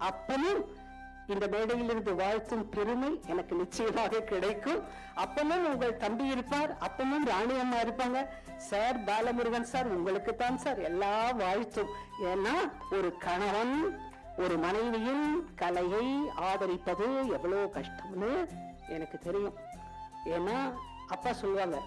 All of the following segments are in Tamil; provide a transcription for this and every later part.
அப்பனும் இந்த மேடையிலிருந்து வாழ்த்தும் பெருமை எனக்கு நிச்சயமாக கிடைக்கும். அப்பமும் உங்கள் தம்பி இருப்பார், அப்பமும் ராணி அம்மா இருப்பாங்க. சார் பாலமுருகன் சார், உங்களுக்கு தான் சார் எல்லா வாழ்த்தும். ஏன்னா ஒரு கணவன் ஒரு மனைவியின் கலையை ஆதரிப்பது எவ்வளவு கஷ்டம்னு எனக்கு தெரியும். ஏன்னா அப்பா சொல்லுவாங்க,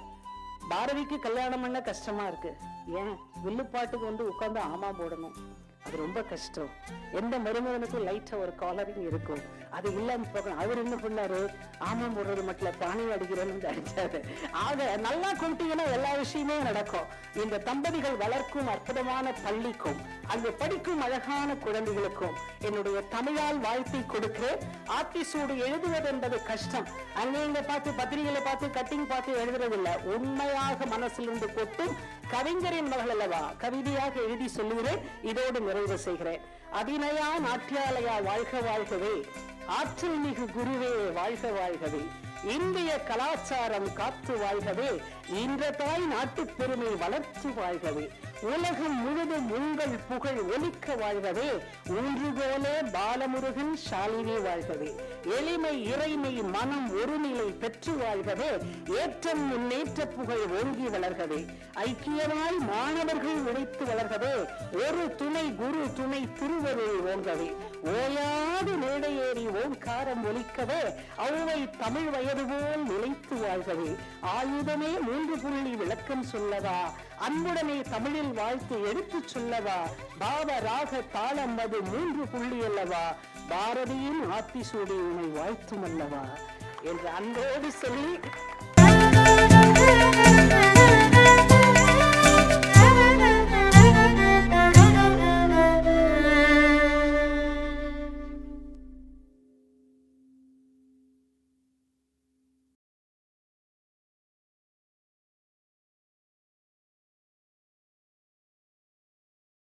பாரதிக்கு கல்யாணம் பண்ண கஷ்டமா இருக்கு, ஏன் வில்லுப்பாட்டுக்கு வந்து உட்கார்ந்து ஆமா போடணும், அது ரொம்ப கஷ்டம். எந்த மருமகனுக்கும் லைட்டா ஒரு காலரிங் இருக்கும், அது இல்லாம போகணும். அவர் என்ன பண்ணாரு, ஆமா போடுறது மட்டும் பானை அடிக்கிறேன்னு அடிச்சாரு. ஆக நல்லா கூட்டிங்கன்னா எல்லா விஷயமே நடக்கும். இந்த தம்பதிகள் வளர்க்கும் அற்புதமான பள்ளிக்கும் அங்கு படிக்கும் அழகான குழந்தைகளுக்கும் என்னுடைய தமிழால் வாழ்த்தை கொடுக்கிறேன். ஆத்திசூடு எழுதுவது என்பது கஷ்டம். அங்க பார்த்து பத்திரிகையில பார்த்து கட்டிங் பார்த்து எழுதுறதில்லை, உண்மையாக மனசிலிருந்து கொட்டும் கவிஞரின் மகள் அல்லவா, கவிதையாக எழுதி சொல்லுகிறேன். இதோடு நிறைவு செய்கிறேன். அபிநயா நாட்டியாலயா வாழ்க வாழ்கவே, ஆற்றல் மிகு குருவே வாழ்க வாழ்கவே, இந்திய கலாச்சாரம் காத்து வாழ்கவே, இன்ற தாய் நாட்டு பெருமை வளர்த்து வாழ்கவே, உலகம் முழுதும் உங்கள் புகழ் ஒலிக்க வாழ்கவே, ஊன்றுகோலே பாலமுருகன் ஷாலினி வாழ்கவே, எளிமை இறைமை மனம் ஒருநிலை பெற்று வாழ்கவே, ஏற்றம் முன்னேற்ற புகழ் ஓங்கி வளர்கவே, ஐக்கியமாய் மாணவர்கள் உழைத்து வளர்கவே, ஒரு துணை குரு துணை திருவருள் ஓங்கவே, ஓயாது மேடையேறி ஓங்காரம் ஒலிக்கவே, அவ்வை தமிழ் வயது போல் நிலைத்து வாழ்கவே, ஆயுதமே 3 புள்ளி விளக்கம் சொல்லவா, அன்புடனே தமிழில் வாழ்த்து எடுத்து சொல்லவா, பாவ ராக தாளம் அது 3 புள்ளி அல்லவா, பாரதியின் ஆத்திசூடி உன்னை வாழ்த்தும் அல்லவா என்று அன்போடு சொல்லி